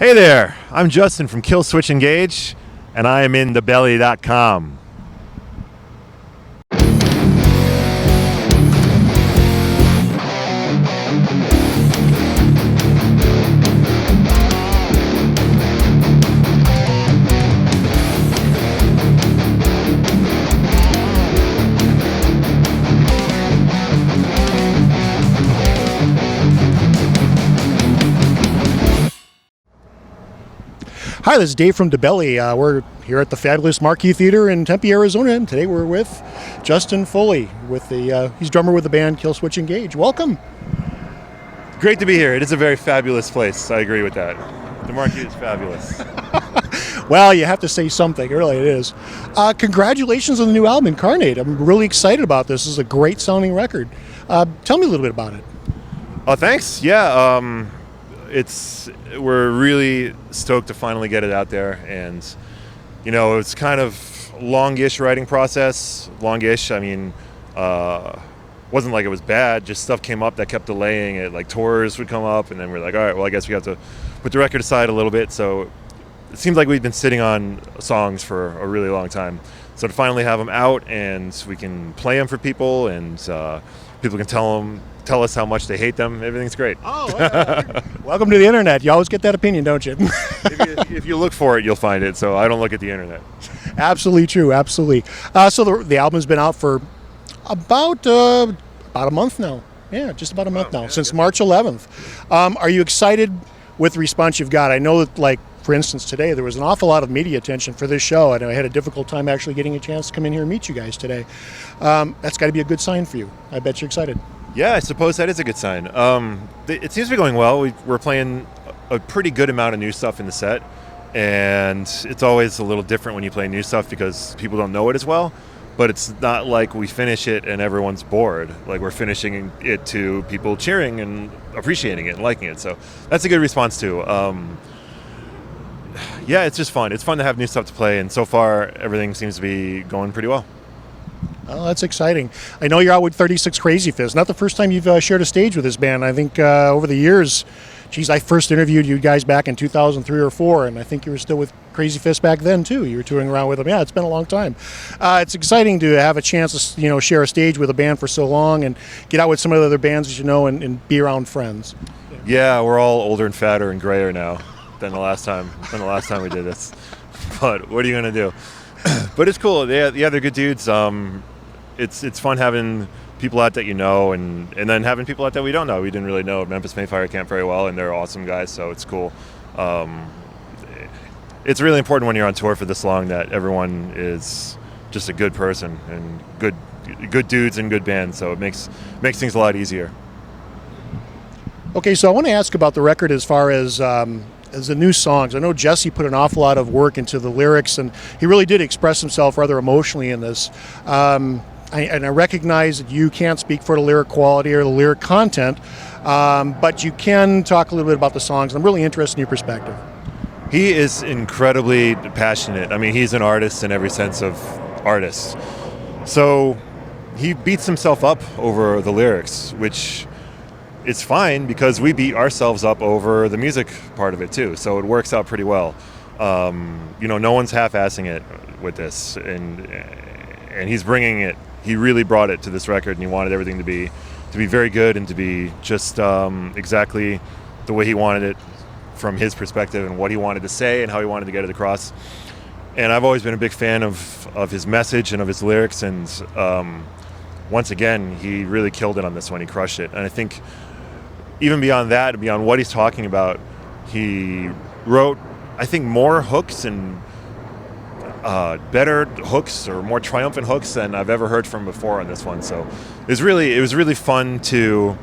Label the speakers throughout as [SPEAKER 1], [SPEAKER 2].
[SPEAKER 1] Hey there, I'm Justin from KillSwitch Engage, and I am in DaBelly.com.
[SPEAKER 2] Hi, this is Dave from DaBelly. We're here at the fabulous Marquee Theater in Tempe, Arizona, and today we're with Justin Foley. He's drummer with the band KillSwitch Engage. Welcome.
[SPEAKER 1] Great to be here. It is a very fabulous place. I agree with that. The Marquee is fabulous.
[SPEAKER 2] Well, you have to say something. Really, it is. Congratulations on the new album, Incarnate. I'm really excited about this. This is a great sounding record. Tell me a little bit about it.
[SPEAKER 1] Oh, thanks. Yeah. We're really stoked to finally get it out there, and it's kind of longish writing process. Longish, I mean, wasn't like it was bad, just stuff came up that kept delaying it, like tours would come up, and then we're like, all right, well, I guess we have to put the record aside a little bit. So it seems like we've been sitting on songs for a really long time, so to finally have them out and we can play them for people, and people can tell us how much they hate them. Everything's great.
[SPEAKER 2] Oh, welcome to the internet. You always get that opinion, don't you?
[SPEAKER 1] if you look for it, you'll find it. So I don't look at the internet.
[SPEAKER 2] Absolutely true. Absolutely. So the album's been out for about a month now. Yeah, just about a month now, since March 11th. Are you excited with the response you've got? I know that, like, for instance, today there was an awful lot of media attention for this show, and I had a difficult time actually getting a chance to come in here and meet you guys today. That's got to be a good sign for you. I bet you're excited.
[SPEAKER 1] Yeah, I suppose that is a good sign. It seems to be going well. We're playing a pretty good amount of new stuff in the set, and it's always a little different when you play new stuff because people don't know it as well. But it's not like we finish it and everyone's bored. Like, we're finishing it to people cheering and appreciating it and liking it. So that's a good response too. Yeah, it's just fun. It's fun to have new stuff to play, and so far everything seems to be going pretty well.
[SPEAKER 2] Oh, that's exciting. I know you're out with 36 Crazy Fist. Not the first time you've shared a stage with this band. I think over the years, I first interviewed you guys back in 2003 or 4, and I think you were still with Crazy Fist back then too. You were touring around with them. Yeah, it's been a long time. It's exciting to have a chance to share a stage with a band for so long and get out with some of the other bands that you know and be around friends.
[SPEAKER 1] Yeah, we're all older and fatter and grayer now than the last time we did this. But what are you gonna do? But it's cool. Yeah, they're good dudes. It's fun having people out that you know, and then having people out that we don't know. We didn't really know Memphis Mayfire Camp very well, and they're awesome guys, so it's cool. It's really important when you're on tour for this long that everyone is just a good person and good dudes and good bands, so it makes things a lot easier.
[SPEAKER 2] Okay, so I want to ask about the record as far as the new songs. I know Jesse put an awful lot of work into the lyrics, and he really did express himself rather emotionally in this. I recognize that you can't speak for the lyric quality or the lyric content, but you can talk a little bit about the songs. I'm really interested in your perspective.
[SPEAKER 1] He is incredibly passionate. I mean, he's an artist in every sense of artist. So he beats himself up over the lyrics, which is fine because we beat ourselves up over the music part of it too. So it works out pretty well. No one's half-assing it with this, and he's bringing it. He really brought it to this record, and he wanted everything to be very good and to be just exactly the way he wanted it from his perspective and what he wanted to say and how he wanted to get it across. And I've always been a big fan of his message and of his lyrics, and once again, he really killed it on this one. He crushed it. And I think even beyond that, beyond what he's talking about, he wrote, I think, more hooks and better hooks or more triumphant hooks than I've ever heard from before on this one. So it was really fun to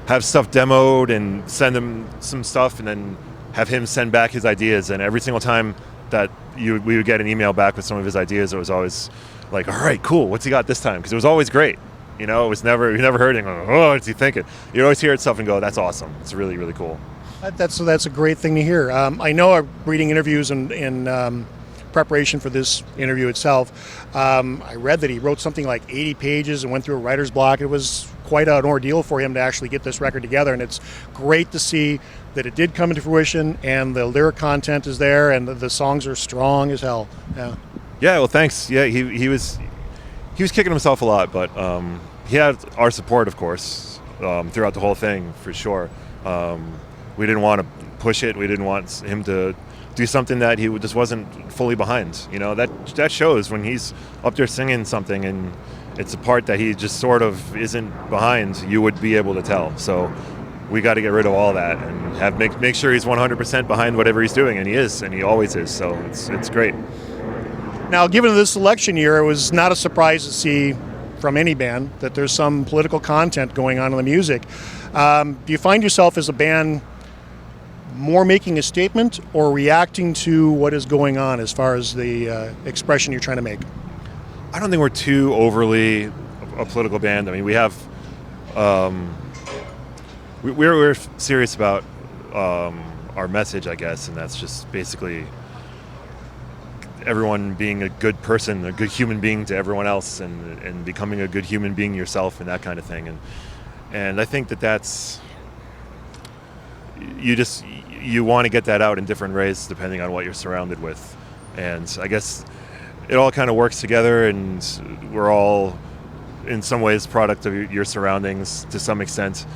[SPEAKER 1] have stuff demoed and send him some stuff, and then have him send back his ideas. And every single time that we would get an email back with some of his ideas, it was always like, all right, cool, what's he got this time? Because it was always great. It was never, you never heard him go, oh, what's he thinking? You always hear itself and go, that's awesome. It's really, really cool.
[SPEAKER 2] That's a great thing to hear. I know I'm reading interviews in preparation for this interview itself. I read that he wrote something like 80 pages and went through a writer's block. It was quite an ordeal for him to actually get this record together, and it's great to see that it did come into fruition, and the lyric content is there, and the songs are strong as hell. Yeah.
[SPEAKER 1] Yeah. Well, thanks. Yeah, he was kicking himself a lot, but he had our support, of course, throughout the whole thing for sure. We didn't want to push it. We didn't want him to do something that he just wasn't fully behind. You know, that shows when he's up there singing something and it's a part that he just sort of isn't behind. You would be able to tell. So we got to get rid of all that and make sure he's 100% behind whatever he's doing, and he is, and he always is. So it's great.
[SPEAKER 2] Now, given this election year, it was not a surprise to see from any band that there's some political content going on in the music. Do you find yourself as a band more making a statement or reacting to what is going on as far as the expression you're trying to make?
[SPEAKER 1] I don't think we're too overly a political band. I mean, we have we're serious about our message, I guess, and that's just basically everyone being a good person, a good human being to everyone else, and becoming a good human being yourself, and that kind of thing. And I think that's you want to get that out in different ways depending on what you're surrounded with. And I guess it all kind of works together, and we're all in some ways product of your surroundings to some extent.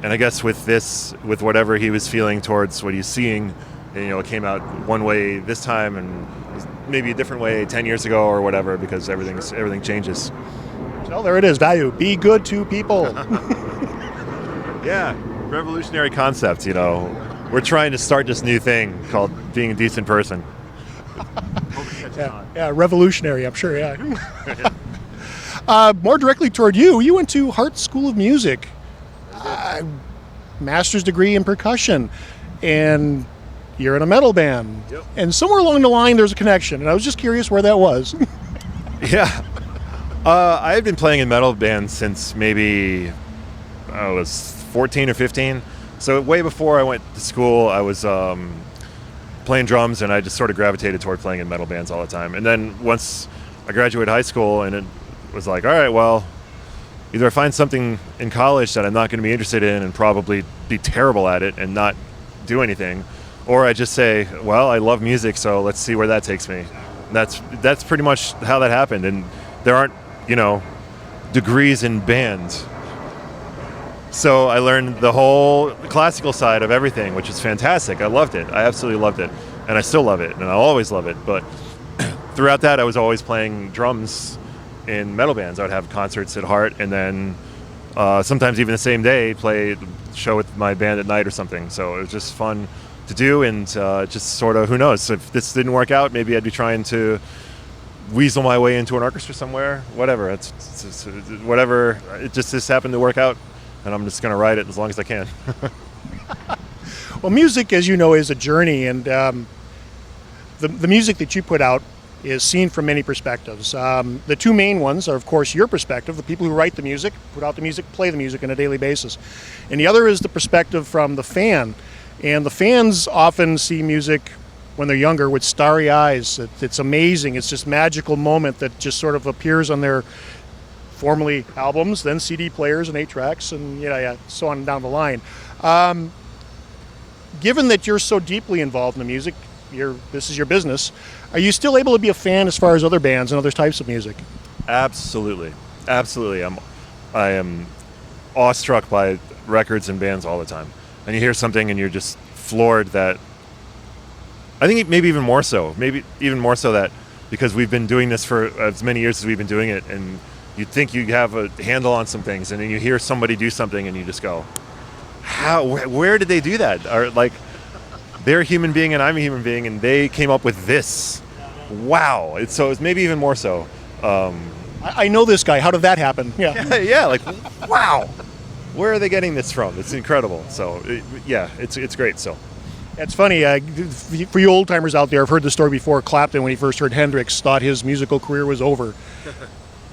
[SPEAKER 1] And I guess with whatever he was feeling towards what he's seeing, it came out one way this time and maybe a different way 10 years ago or whatever, because everything changes.
[SPEAKER 2] So there it is, value. Be good to people.
[SPEAKER 1] Yeah, revolutionary concept, We're trying to start this new thing called being a decent person.
[SPEAKER 2] Yeah, revolutionary, I'm sure, yeah. More directly toward you went to Hart School of Music, master's degree in percussion, and you're in a metal band.
[SPEAKER 1] Yep.
[SPEAKER 2] And somewhere along the line there's a connection, and I was just curious where that was.
[SPEAKER 1] Yeah. I had been playing in metal bands since maybe I was 14 or 15. So way before I went to school, I was playing drums, and I just sort of gravitated toward playing in metal bands all the time. And then once I graduated high school, and it was like, all right, well, either I find something in college that I'm not going to be interested in and probably be terrible at it and not do anything, or I just say, well, I love music, so let's see where that takes me. And that's pretty much how that happened. And there aren't, degrees in band. So I learned the whole classical side of everything, which is fantastic. I loved it. I absolutely loved it. And I still love it, and I'll always love it. But throughout that, I was always playing drums in metal bands. I would have concerts at Hart, and then sometimes even the same day, play a show with my band at night or something. So it was just fun to do, and just sort of, who knows, if this didn't work out, maybe I'd be trying to weasel my way into an orchestra somewhere, whatever. It's whatever. It just happened to work out, and I'm just going to ride it as long as I can.
[SPEAKER 2] Well, music, as you know, is a journey, and the music that you put out is seen from many perspectives. The two main ones are, of course, your perspective, the people who write the music, put out the music, play the music on a daily basis. And the other is the perspective from the fan. And the fans often see music when they're younger with starry eyes. It's amazing. It's just magical moment that just sort of appears on their formerly albums, then CD players and 8-tracks, and so on down the line. Given that you're so deeply involved in the music, this is your business, are you still able to be a fan as far as other bands and other types of music?
[SPEAKER 1] Absolutely. I am awestruck by records and bands all the time. And you hear something and you're just floored that, I think maybe even more so that because we've been doing this for as many years as we've been doing it, and you think you have a handle on some things, and then you hear somebody do something and you just go, where did they do that? Or like, they're a human being and I'm a human being, and they came up with this. Wow. It's maybe even more so.
[SPEAKER 2] I know this guy. How did that happen?
[SPEAKER 1] Yeah, like, wow. Where are they getting this from? It's incredible. So, it's great. So,
[SPEAKER 2] it's funny. For you old timers out there, I've heard the story before. Clapton, when he first heard Hendrix, thought his musical career was over.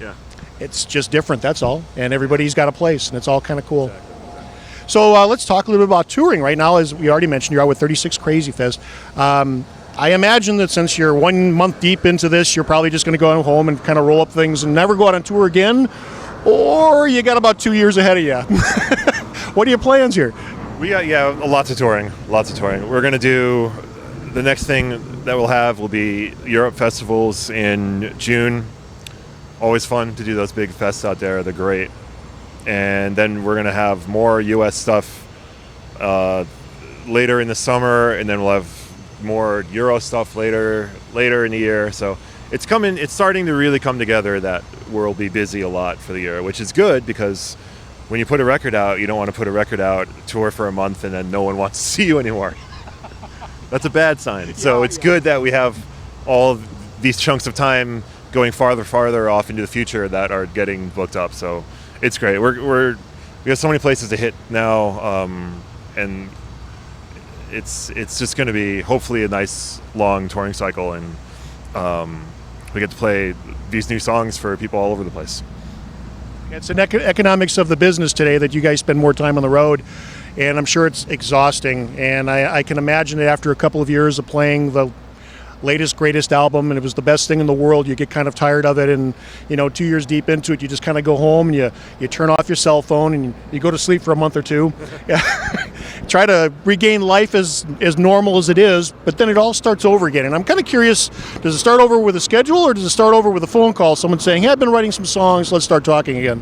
[SPEAKER 1] Yeah. It's
[SPEAKER 2] just different. That's all. And everybody's got a place, and it's all kind of cool. Exactly. So let's talk a little bit about touring. Right now, as we already mentioned, you're out with 36 Crazy Fest. I imagine that since you're 1 month deep into this, you're probably just going to go home and kind of roll up things and never go out on tour again. or you got about 2 years ahead of you? What are your plans here?
[SPEAKER 1] We got lots of touring. We're gonna do the next thing that we'll have will be Europe festivals in June. Always fun to do those big fests out there. They're great. And then we're gonna have more U.S. stuff later in the summer, and then we'll have more Euro stuff later in the year. So it's starting to really come together that we'll be busy a lot for the year, which is good because when you put a record out, you don't want to put a record out, tour for a month, and then no one wants to see you anymore. That's a bad sign. So it's good that we have all of these chunks of time going farther off into the future that are getting booked up. So it's great. We have so many places to hit now, and it's just going to be hopefully a nice long touring cycle, and we get to play these new songs for people all over the place.
[SPEAKER 2] It's an economics of the business today that you guys spend more time on the road, and I'm sure it's exhausting. And I can imagine that after a couple of years of playing the latest, greatest album, and it was the best thing in the world, you get kind of tired of it, and 2 years deep into it, you just kind of go home and you turn off your cell phone and you go to sleep for a month or two. Try to regain life as normal as it is, but then it all starts over again. And I'm kind of curious, does it start over with a schedule, or does it start over with a phone call, someone saying, hey, I've been writing some songs, let's start talking again?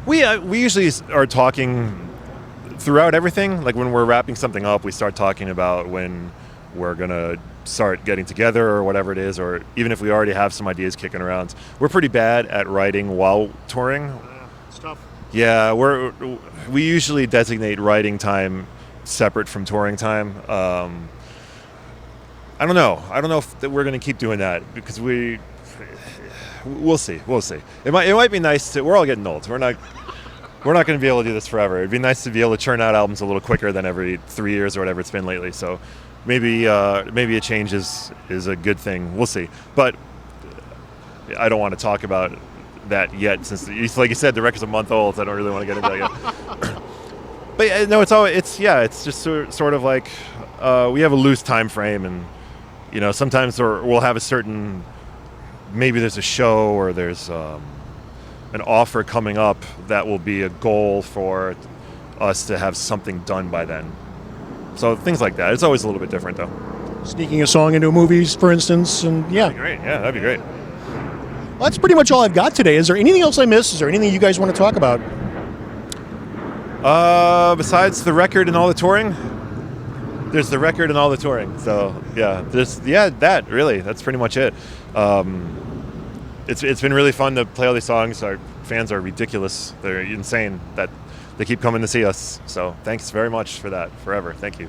[SPEAKER 1] We usually are talking throughout everything. Like when we're wrapping something up, we start talking about when we're going to start getting together or whatever it is, or even if we already have some ideas kicking around. We're pretty bad at writing while touring.
[SPEAKER 2] It's tough.
[SPEAKER 1] Yeah, we usually designate writing time separate from touring time. I don't know if we're going to keep doing that because we'll see. It might be nice to. We're all getting old. We're not going to be able to do this forever. It'd be nice to be able to churn out albums a little quicker than every 3 years or whatever it's been lately. So maybe a change is a good thing. We'll see. But I don't want to talk about that yet, since, like you said, the record's a month old. So I don't really want to get into that yet. But no, it's just sort of like we have a loose time frame, and sometimes we'll have a certain, maybe there's a show or there's an offer coming up that will be a goal for us to have something done by then. So things like that. It's always a little bit different, though.
[SPEAKER 2] Sneaking a song into movies, for instance, and yeah.
[SPEAKER 1] That'd be great. Yeah, that'd be great.
[SPEAKER 2] Well, that's pretty much all I've got today. Is there anything else I missed? Is there anything you guys want to talk about?
[SPEAKER 1] Besides the record and all the touring, there's the record and all the touring. So that really, that's pretty much it. It's been really fun to play all these songs. Our fans are ridiculous. They're insane that they keep coming to see us. So thanks very much for that. Forever. Thank you.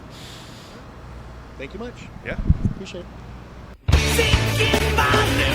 [SPEAKER 2] Thank you much.
[SPEAKER 1] Yeah.
[SPEAKER 2] Appreciate it.